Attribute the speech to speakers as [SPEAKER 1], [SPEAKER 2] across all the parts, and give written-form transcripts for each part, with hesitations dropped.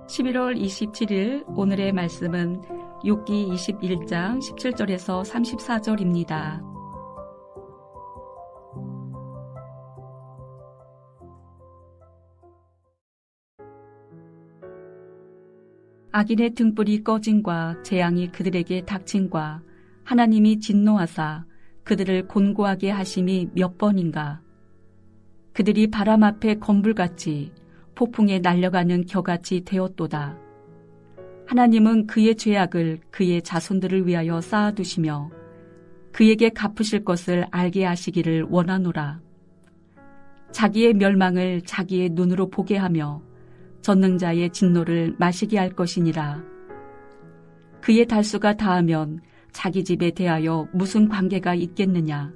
[SPEAKER 1] 11월 27일 오늘의 말씀은 욥기 21장 17절에서 34절입니다. 악인의 등불이 꺼짐과 재앙이 그들에게 닥침과 하나님이 진노하사 그들을 곤고하게 하심이 몇 번인가. 그들이 바람 앞에 건불같이 폭풍에 날려가는 겨같이 되었도다. 하나님은 그의 죄악을 그의 자손들을 위하여 쌓아두시며 그에게 갚으실 것을 알게 하시기를 원하노라. 자기의 멸망을 자기의 눈으로 보게 하며 전능자의 진노를 마시게 할 것이니라. 그의 달수가 다하면 자기 집에 대하여 무슨 관계가 있겠느냐.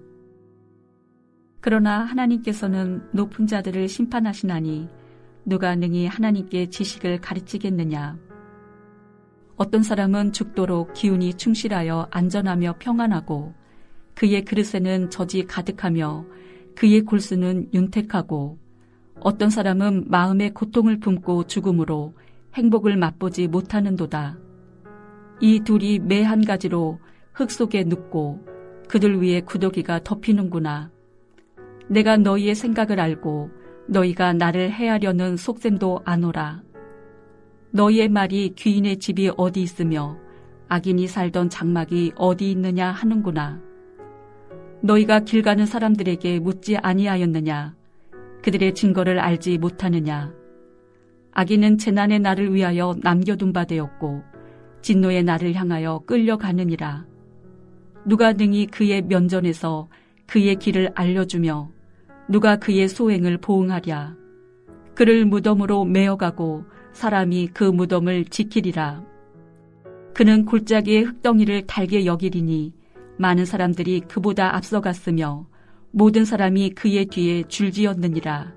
[SPEAKER 1] 그러나 하나님께서는 높은 자들을 심판하시나니 누가 능히 하나님께 지식을 가르치겠느냐. 어떤 사람은 죽도록 기운이 충실하여 안전하며 평안하고 그의 그릇에는 젖이 가득하며 그의 골수는 윤택하고 어떤 사람은 마음의 고통을 품고 죽음으로 행복을 맛보지 못하는도다. 이 둘이 매 한 가지로 흙 속에 눕고 그들 위에 구더기가 덮이는구나. 내가 너희의 생각을 알고 너희가 나를 해하려는 속셈도 아노라. 너희의 말이 귀인의 집이 어디 있으며 악인이 살던 장막이 어디 있느냐 하는구나. 너희가 길 가는 사람들에게 묻지 아니하였느냐. 그들의 증거를 알지 못하느냐. 악인은 재난의 날을 위하여 남겨둔 바 되었고 진노의 날을 향하여 끌려가느니라. 누가 능히 그의 면전에서 그의 길을 알려주며 누가 그의 소행을 보응하랴. 그를 무덤으로 메어가고 사람이 그 무덤을 지키리라. 그는 골짜기의 흙덩이를 달게 여기리니 많은 사람들이 그보다 앞서갔으며 모든 사람이 그의 뒤에 줄지었느니라.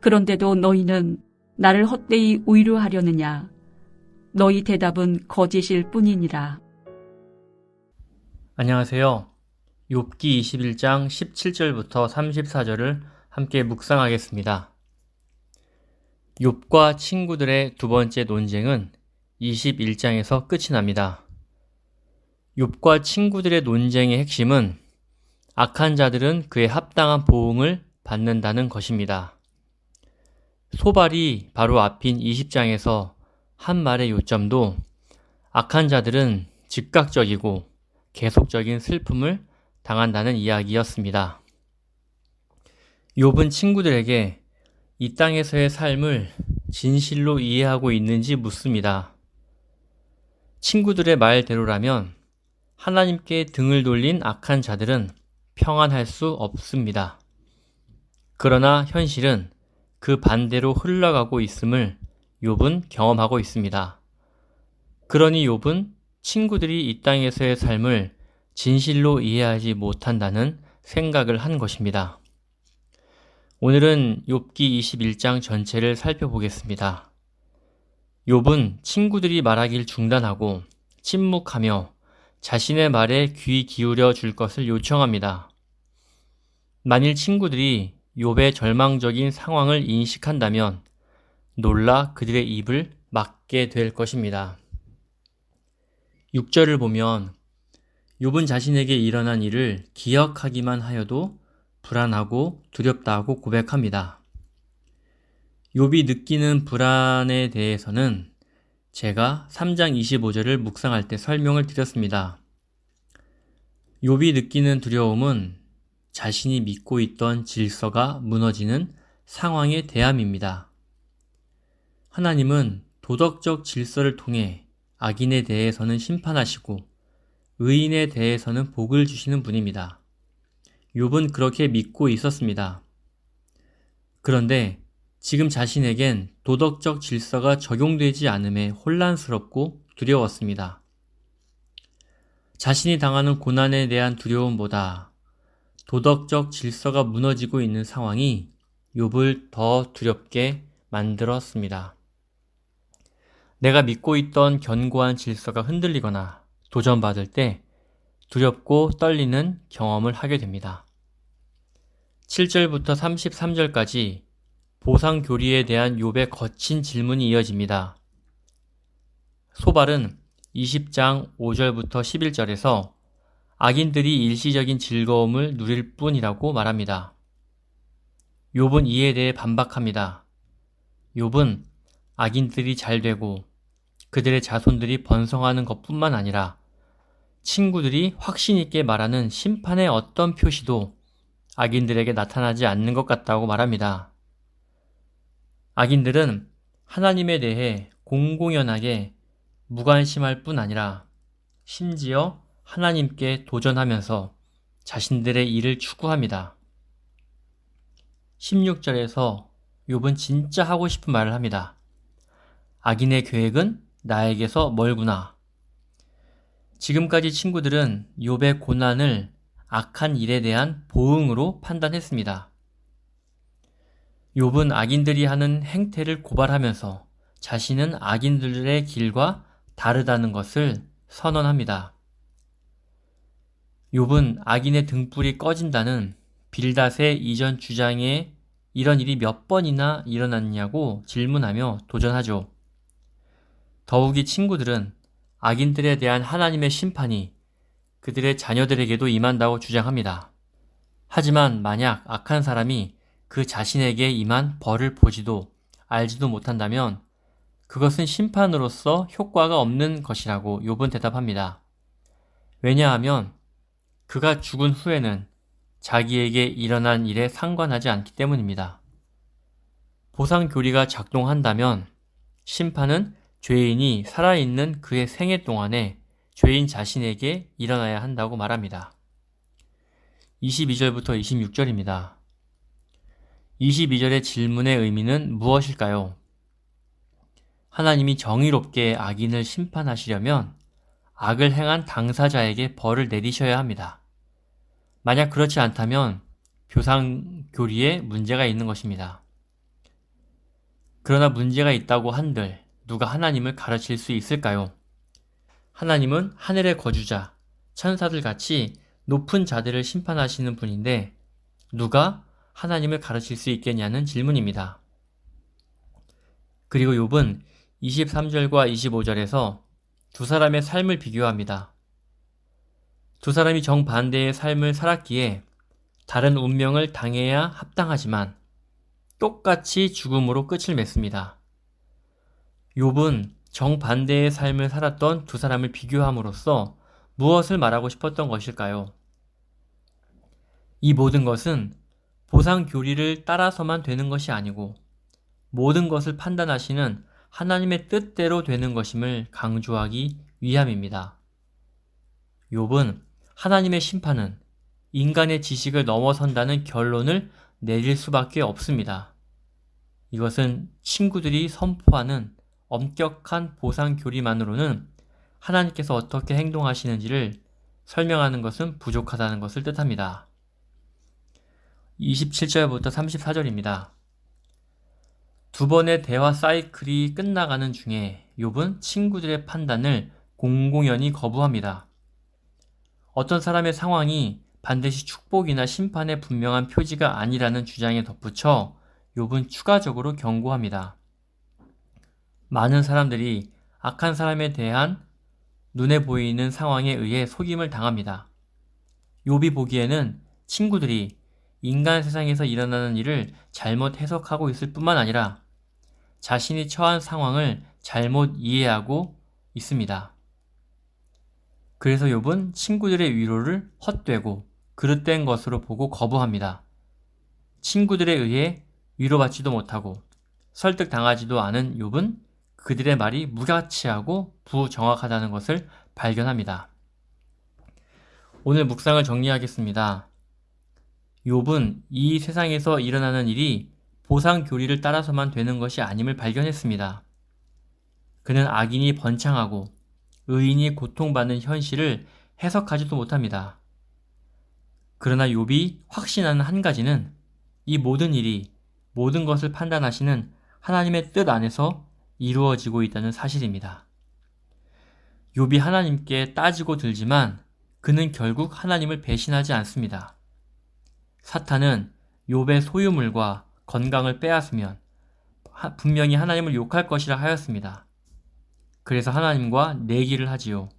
[SPEAKER 1] 그런데도 너희는 나를 헛되이 의뢰하려느냐. 너희 대답은 거짓일 뿐이니라.
[SPEAKER 2] 안녕하세요. 욥기 21장 17절부터 34절을 함께 묵상하겠습니다. 욥과 친구들의 두 번째 논쟁은 21장에서 끝이 납니다. 욥과 친구들의 논쟁의 핵심은 악한 자들은 그에 합당한 보응을 받는다는 것입니다. 소발이 바로 앞인 20장에서 한 말의 요점도 악한 자들은 즉각적이고 계속적인 슬픔을 당한다는 이야기였습니다. 욥은 친구들에게 이 땅에서의 삶을 진실로 이해하고 있는지 묻습니다. 친구들의 말대로라면 하나님께 등을 돌린 악한 자들은 평안할 수 없습니다. 그러나 현실은 그 반대로 흘러가고 있음을 욥은 경험하고 있습니다. 그러니 욥은 친구들이 이 땅에서의 삶을 진실로 이해하지 못한다는 생각을 한 것입니다. 오늘은 욥기 21장 전체를 살펴보겠습니다. 욥은 친구들이 말하길 중단하고 침묵하며 자신의 말에 귀 기울여 줄 것을 요청합니다. 만일 친구들이 욥의 절망적인 상황을 인식한다면 놀라 그들의 입을 막게 될 것입니다. 6절을 보면 욥은 자신에게 일어난 일을 기억하기만 하여도 불안하고 두렵다고 고백합니다. 욥이 느끼는 불안에 대해서는 제가 3장 25절을 묵상할 때 설명을 드렸습니다. 욥이 느끼는 두려움은 자신이 믿고 있던 질서가 무너지는 상황의 대함입니다. 하나님은 도덕적 질서를 통해 악인에 대해서는 심판하시고 의인에 대해서는 복을 주시는 분입니다. 욥은 그렇게 믿고 있었습니다. 그런데 지금 자신에겐 도덕적 질서가 적용되지 않음에 혼란스럽고 두려웠습니다. 자신이 당하는 고난에 대한 두려움보다 도덕적 질서가 무너지고 있는 상황이 욥을 더 두렵게 만들었습니다. 내가 믿고 있던 견고한 질서가 흔들리거나 도전받을 때 두렵고 떨리는 경험을 하게 됩니다. 7절부터 33절까지 보상교리에 대한 욥의 거친 질문이 이어집니다. 소발은 20장 5절부터 11절에서 악인들이 일시적인 즐거움을 누릴 뿐이라고 말합니다. 욥은 이에 대해 반박합니다. 욥은 악인들이 잘 되고 그들의 자손들이 번성하는 것뿐만 아니라 친구들이 확신 있게 말하는 심판의 어떤 표시도 악인들에게 나타나지 않는 것 같다고 말합니다. 악인들은 하나님에 대해 공공연하게 무관심할 뿐 아니라 심지어 하나님께 도전하면서 자신들의 일을 추구합니다. 16절에서 욥은 진짜 하고 싶은 말을 합니다. 악인의 계획은 나에게서 멀구나. 지금까지 친구들은 욥의 고난을 악한 일에 대한 보응으로 판단했습니다. 욥은 악인들이 하는 행태를 고발하면서 자신은 악인들의 길과 다르다는 것을 선언합니다. 욥은 악인의 등불이 꺼진다는 빌닷의 이전 주장에 이런 일이 몇 번이나 일어났냐고 질문하며 도전하죠. 더욱이 친구들은 악인들에 대한 하나님의 심판이 그들의 자녀들에게도 임한다고 주장합니다. 하지만 만약 악한 사람이 그 자신에게 임한 벌을 보지도 알지도 못한다면 그것은 심판으로서 효과가 없는 것이라고 욥은 대답합니다. 왜냐하면 그가 죽은 후에는 자기에게 일어난 일에 상관하지 않기 때문입니다. 보상교리가 작동한다면 심판은 죄인이 살아있는 그의 생애 동안에 죄인 자신에게 일어나야 한다고 말합니다. 22절부터 26절입니다. 22절의 질문의 의미는 무엇일까요? 하나님이 정의롭게 악인을 심판하시려면 악을 행한 당사자에게 벌을 내리셔야 합니다. 만약 그렇지 않다면 교상교리에 문제가 있는 것입니다. 그러나 문제가 있다고 한들 누가 하나님을 가르칠 수 있을까요? 하나님은 하늘의 거주자, 천사들 같이 높은 자들을 심판하시는 분인데 누가 하나님을 가르칠 수 있겠냐는 질문입니다. 그리고 욥은 23절과 25절에서 두 사람의 삶을 비교합니다. 두 사람이 정반대의 삶을 살았기에 다른 운명을 당해야 합당하지만 똑같이 죽음으로 끝을 맺습니다. 욥은 정반대의 삶을 살았던 두 사람을 비교함으로써 무엇을 말하고 싶었던 것일까요? 이 모든 것은 보상 교리를 따라서만 되는 것이 아니고 모든 것을 판단하시는 하나님의 뜻대로 되는 것임을 강조하기 위함입니다. 욥은 하나님의 심판은 인간의 지식을 넘어선다는 결론을 내릴 수밖에 없습니다. 이것은 친구들이 선포하는 엄격한 보상 교리만으로는 하나님께서 어떻게 행동하시는지를 설명하는 것은 부족하다는 것을 뜻합니다. 27절부터 34절입니다. 두 번의 대화 사이클이 끝나가는 중에 욥은 친구들의 판단을 공공연히 거부합니다. 어떤 사람의 상황이 반드시 축복이나 심판의 분명한 표지가 아니라는 주장에 덧붙여 욥은 추가적으로 경고합니다. 많은 사람들이 악한 사람에 대한 눈에 보이는 상황에 의해 속임을 당합니다. 욥이 보기에는 친구들이 인간 세상에서 일어나는 일을 잘못 해석하고 있을 뿐만 아니라 자신이 처한 상황을 잘못 이해하고 있습니다. 그래서 욥은 친구들의 위로를 헛되고 그릇된 것으로 보고 거부합니다. 친구들에 의해 위로받지도 못하고 설득당하지도 않은 욥은 그들의 말이 무가치하고 부정확하다는 것을 발견합니다. 오늘 묵상을 정리하겠습니다. 욥은 이 세상에서 일어나는 일이 보상 교리를 따라서만 되는 것이 아님을 발견했습니다. 그는 악인이 번창하고 의인이 고통받는 현실을 해석하지도 못합니다. 그러나 욥이 확신하는 한 가지는 이 모든 일이 모든 것을 판단하시는 하나님의 뜻 안에서 이루어지고 있다는 사실입니다. 욥이 하나님께 따지고 들지만 그는 결국 하나님을 배신하지 않습니다. 사탄은 욥의 소유물과 건강을 빼앗으면 분명히 하나님을 욕할 것이라 하였습니다. 그래서 하나님과 내기를 하지요.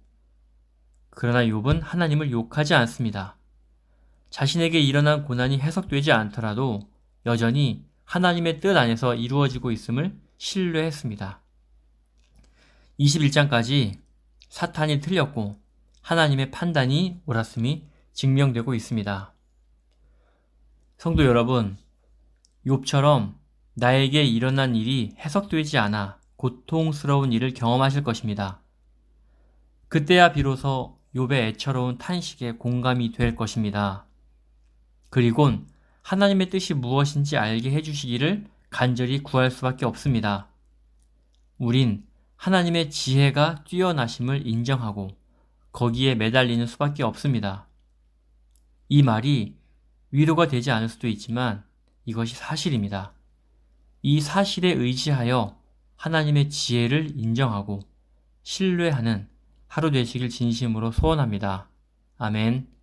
[SPEAKER 2] 그러나 욥은 하나님을 욕하지 않습니다. 자신에게 일어난 고난이 해석되지 않더라도 여전히 하나님의 뜻 안에서 이루어지고 있음을 신뢰했습니다. 21장까지 사탄이 틀렸고 하나님의 판단이 옳았음이 증명되고 있습니다. 성도 여러분, 욥처럼 나에게 일어난 일이 해석되지 않아 고통스러운 일을 경험하실 것입니다. 그때야 비로소 욥의 애처로운 탄식에 공감이 될 것입니다. 그리곤 하나님의 뜻이 무엇인지 알게 해주시기를 간절히 구할 수밖에 없습니다. 우린 하나님의 지혜가 뛰어나심을 인정하고 거기에 매달리는 수밖에 없습니다. 이 말이 위로가 되지 않을 수도 있지만 이것이 사실입니다. 이 사실에 의지하여 하나님의 지혜를 인정하고 신뢰하는 하루 되시길 진심으로 소원합니다. 아멘.